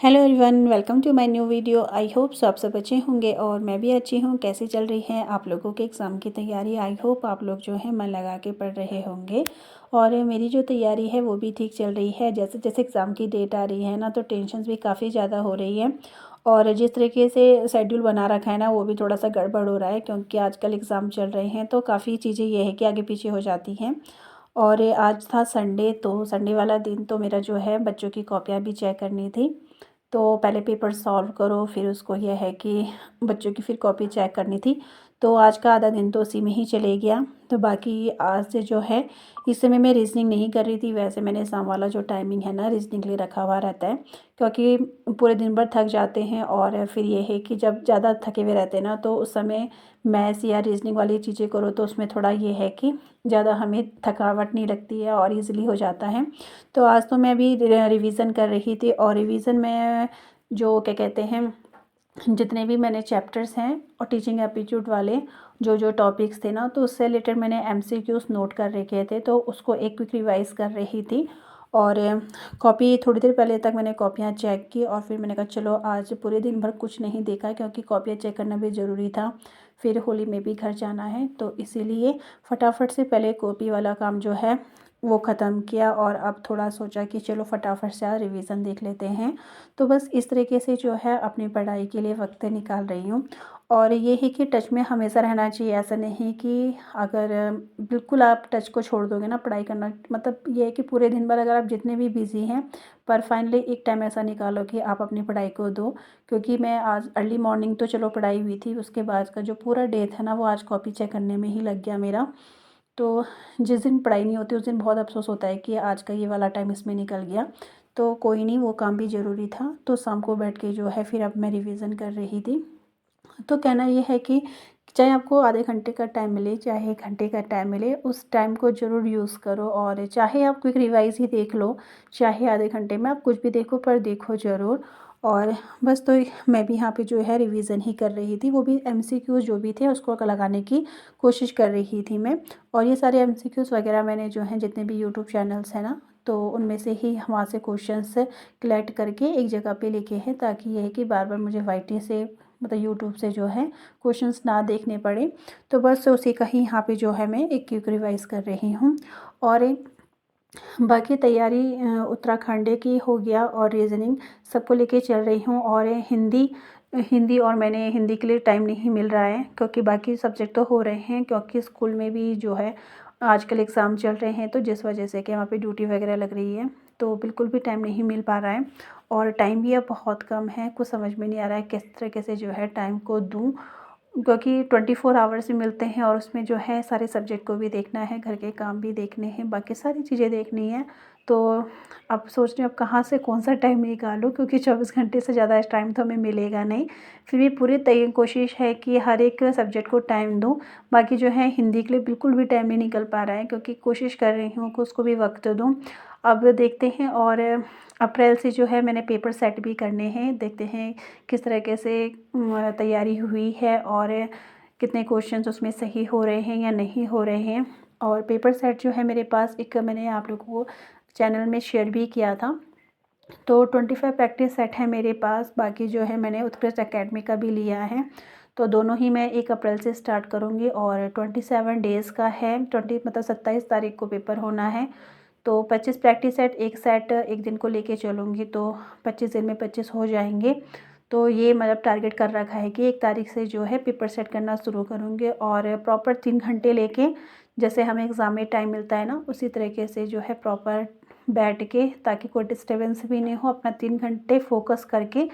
Hello everyone, welcome to my new video. I hope so आप सब अच्छे होंगे और मैं भी अच्छी हूँ। कैसी चल रही है आप लोगों के एग्ज़ाम की तैयारी? आई होप आप लोग जो है मन लगा के पढ़ रहे होंगे और मेरी जो तैयारी है वो भी ठीक चल रही है। जैसे जैसे एग्ज़ाम की डेट आ रही है ना, तो टेंशन भी काफ़ी ज़्यादा हो रही है और जिस तरीके से शेड्यूल बना रखा है ना, वो भी थोड़ा सा गड़बड़ हो रहा है क्योंकि आजकल एग्ज़ाम चल रहे हैं तो काफ़ी चीज़ें ये है कि आगे पीछे हो जाती हैं। और आज था संडे, तो संडे वाला दिन तो मेरा जो है बच्चों की कॉपियाँ भी चेक करनी थी। तो पहले पेपर सॉल्व करो, फिर उसको यह है कि बच्चों की फिर कॉपी चेक करनी थी। तो आज का आधा दिन तो उसी में ही चले गया। तो बाकी आज से जो है, इस समय मैं रीजनिंग नहीं कर रही थी। वैसे मैंने शाम वाला जो टाइमिंग है ना, रीजनिंग के लिए रखा हुआ रहता है क्योंकि पूरे दिन भर थक जाते हैं और फिर ये है कि जब ज़्यादा थके हुए रहते हैं ना, तो उस समय मैथ्स या रीजनिंग वाली चीज़ें करो तो उसमें थोड़ा ये है कि ज़्यादा हमें थकावट नहीं लगती है और ईज़िली हो जाता है। तो आज तो मैं अभी रिवीज़न कर रही थी और रिवीज़न में जो क्या कहते हैं, जितने भी मैंने चैप्टर्स हैं और टीचिंग एप्टीट्यूड वाले जो जो टॉपिक्स थे ना, तो उससे रिलेटेड मैंने एमसीक्यूज़ नोट कर रखे थे, तो उसको एक क्विक रिवाइज कर रही थी। और कॉपी थोड़ी देर पहले तक मैंने कॉपियाँ चेक की और फिर मैंने कहा चलो आज पूरे दिन भर कुछ नहीं देखा क्योंकि कॉपियाँ चेक करना भी ज़रूरी था। फिर होली में भी घर जाना है तो इसीलिए फटाफट से पहले कॉपी वाला काम जो है वो ख़त्म किया और अब थोड़ा सोचा कि चलो फटाफट से आज रिवीज़न देख लेते हैं। तो बस इस तरीके से जो है अपनी पढ़ाई के लिए वक्त निकाल रही हूँ। और ये है कि टच में हमेशा रहना चाहिए। ऐसा नहीं कि अगर बिल्कुल आप टच को छोड़ दोगे ना पढ़ाई करना, मतलब ये है कि पूरे दिन भर अगर आप जितने भी बिज़ी हैं, पर फाइनली एक टाइम ऐसा निकालो कि आप अपनी पढ़ाई को दो। क्योंकि मैं आज अर्ली मॉर्निंग तो चलो पढ़ाई हुई थी, उसके बाद का जो पूरा डे था ना, वो आज कॉपी चेक करने में ही लग गया मेरा। तो जिस दिन पढ़ाई नहीं होती उस दिन बहुत अफसोस होता है कि आज का ये वाला टाइम इसमें निकल गया। तो कोई नहीं, वो काम भी ज़रूरी था। तो शाम को बैठ के जो है फिर अब मैं रिवीज़न कर रही थी। तो कहना ये है कि चाहे आपको आधे घंटे का टाइम मिले, चाहे 1 घंटे का टाइम मिले, उस टाइम को ज़रूर यूज़ करो। और चाहे आप क्विक रिवाइज़ ही देख लो, चाहे आधे घंटे में आप कुछ भी देखो, पर देखो ज़रूर। और बस तो मैं भी यहाँ पे जो है रिवीज़न ही कर रही थी, वो भी एमसीक्यूज़ जो भी थे उसको लगाने की कोशिश कर रही थी मैं। और ये सारे एमसीक्यूज़ वगैरह मैंने जो हैं जितने भी यूट्यूब चैनल्स हैं ना, तो उनमें से ही वहाँ से क्वेश्चंस कलेक्ट करके एक जगह पे लिखे हैं, ताकि ये है कि बार बार मुझे वाईटी से मतलब यूट्यूब से जो है क्वेश्चंस ना देखने पड़े। तो बस उसी का ही यहाँ पे जो है मैं एक क्विक रिवाइज़ कर रही हूँ। और बाकी तैयारी उत्तराखंड की हो गया और रीज़निंग सबको लेके चल रही हूँ। और हिंदी हिंदी और मैंने हिंदी के लिए टाइम नहीं मिल रहा है क्योंकि बाकी सब्जेक्ट तो हो रहे हैं, क्योंकि स्कूल में भी जो है आजकल एग्ज़ाम चल रहे हैं, तो जिस वजह से कि वहाँ पे ड्यूटी वगैरह लग रही है, तो बिल्कुल भी टाइम नहीं मिल पा रहा है। और टाइम भी अब बहुत कम है, कुछ समझ में नहीं आ रहा है किस तरीके से जो है टाइम को दूँ, क्योंकि 24 आवर्स ही मिलते हैं और उसमें जो है सारे सब्जेक्ट को भी देखना है, घर के काम भी देखने हैं, बाकी सारी चीज़ें देखनी है। तो अब सोच रही हूँ अब कहाँ से कौन सा टाइम निकालूँ, क्योंकि 24 घंटे से ज़्यादा टाइम तो हमें मिलेगा नहीं। फिर भी पूरी तय कोशिश है कि हर एक सब्जेक्ट को टाइम दूँ। बाकी जो है हिंदी के लिए बिल्कुल भी टाइम नहीं निकल पा रहा है, क्योंकि कोशिश कर रही हूँ कि उसको भी वक्त दूँ। अब देखते हैं। और अप्रैल से जो है मैंने पेपर सेट भी करने हैं, देखते हैं किस तरीके से तैयारी हुई है और कितने क्वेश्चंस उसमें सही हो रहे हैं या नहीं हो रहे हैं। और पेपर सेट जो है मेरे पास, एक मैंने आप लोगों को चैनल में शेयर भी किया था, तो 25 प्रैक्टिस सेट है मेरे पास। बाकी जो है मैंने उत्कृष्ट एकेडमी का भी लिया है, तो दोनों ही मैं 1 अप्रैल से स्टार्ट करूँगी। और 27 डेज़ का है, 20 मतलब 27 तारीख को पेपर होना है। तो 25 प्रैक्टिस सेट, एक सेट एक दिन को लेके चलूँगी, तो 25 दिन में 25 हो जाएंगे। तो ये मतलब टारगेट कर रखा है कि 1 तारीख से जो है पेपर सेट करना शुरू करूँगी और प्रॉपर 3 घंटे लेके, जैसे हमें एग्ज़ाम में टाइम मिलता है ना, उसी तरीके से जो है प्रॉपर बैठ के, ताकि कोई डिस्टर्बेंस भी नहीं हो, अपना 3 घंटे फोकस करके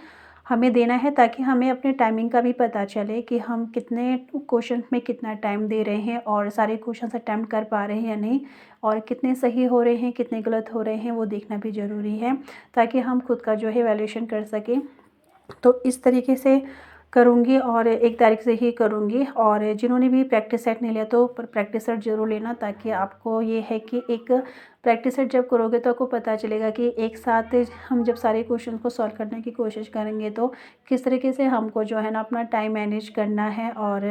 हमें देना है, ताकि हमें अपने टाइमिंग का भी पता चले कि हम कितने क्वेश्चन में कितना टाइम दे रहे हैं और सारे क्वेश्चन अटैम्प्ट कर पा रहे हैं या नहीं, और कितने सही हो रहे हैं कितने गलत हो रहे हैं, वो देखना भी ज़रूरी है, ताकि हम खुद का जो है वैल्यूएशन कर सकें। तो इस तरीके से करूँगी और 1 तारीख से ही करूँगी। और जिन्होंने भी प्रैक्टिस सेट नहीं लिया तो प्रैक्टिस सेट ज़रूर लेना, ताकि आपको ये है कि एक प्रैक्टिस सेट जब करोगे तो आपको पता चलेगा कि एक साथ हम जब सारे क्वेश्चन को सॉल्व करने की कोशिश करेंगे तो किस तरीके से हमको जो है ना अपना टाइम मैनेज करना है और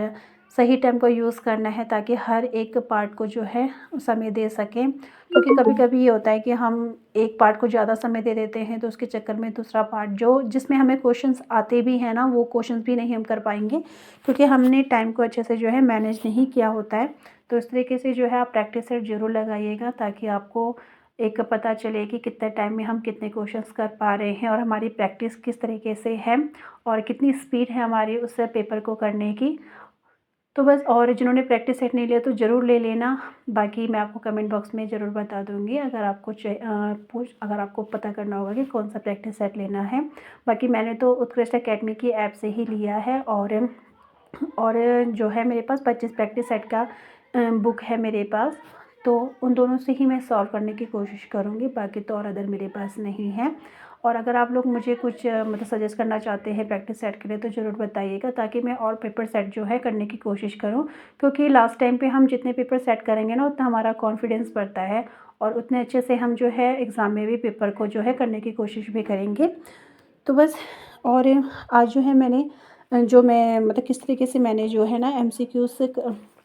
सही टाइम को यूज़ करना है ताकि हर एक पार्ट को जो है समय दे सकें। क्योंकि कभी-कभी ये होता है कि हम एक पार्ट को ज़्यादा समय दे देते हैं तो उसके चक्कर में दूसरा पार्ट जो जिसमें हमें क्वेश्चंस आते भी हैं ना, वो क्वेश्चंस भी नहीं हम कर पाएँगे क्योंकि हमने टाइम को अच्छे से जो है मैनेज नहीं किया होता है। तो इस तरीके से जो है आप प्रैक्टिस सेट ज़रूर लगाइएगा ताकि आपको एक पता चले कि कितने टाइम में हम कितने क्वेश्चंस कर पा रहे हैं और हमारी प्रैक्टिस किस तरीके से है और कितनी स्पीड है हमारी उस पेपर को करने की। तो बस, और जिन्होंने प्रैक्टिस सेट नहीं लिया तो ज़रूर ले लेना। बाकी मैं आपको कमेंट बॉक्स में ज़रूर बता दूँगी अगर आपको अगर आपको पता करना होगा कि कौन-सा प्रैक्टिस सेट लेना है। बाकी मैंने तो उत्कृष्ट अकेडमी की ऐप से ही लिया है और जो है मेरे पास 25 प्रैक्टिस सेट का बुक है मेरे पास, तो उन दोनों से ही मैं सॉल्व करने की कोशिश करूँगी, बाकी तो और अदर मेरे पास नहीं है। और अगर आप लोग मुझे कुछ मतलब सजेस्ट करना चाहते हैं प्रैक्टिस सेट के लिए तो ज़रूर बताइएगा ताकि मैं और पेपर सेट जो है करने की कोशिश करूँ। क्योंकि लास्ट टाइम पे हम जितने पेपर सेट करेंगे ना उतना हमारा कॉन्फिडेंस बढ़ता है और उतने अच्छे से हम जो है एग्ज़ाम में भी पेपर को जो है करने की कोशिश भी करेंगे। तो बस, और आज जो है मैंने जो मैं मतलब किस तरीके से मैंने जो है ना एमसीक्यूज़ से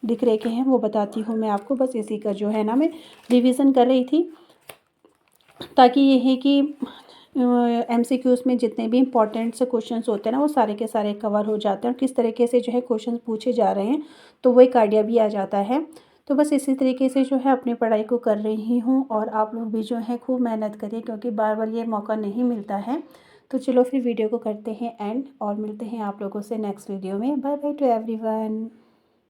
लिख रखे हैं वो बताती हूँ मैं आपको। बस इसी का जो है ना मैं रिवीज़न कर रही थी ताकि ये है कि एमसीक्यूज़ में जितने भी इम्पोर्टेंट से क्वेश्चंस होते हैं ना वो सारे के सारे कवर हो जाते हैं और किस तरीके से जो है क्वेश्चंस पूछे जा रहे हैं तो वो एक आइडिया भी आ जाता है। तो बस इसी तरीके से जो है अपनी पढ़ाई को कर रही हूँ और आप लोग भी जो है खूब मेहनत करिए क्योंकि बार बार ये मौका नहीं मिलता है। तो चलो फिर वीडियो को करते हैं एंड और मिलते हैं आप लोगों से नेक्स्ट वीडियो में। Bye bye to everyone.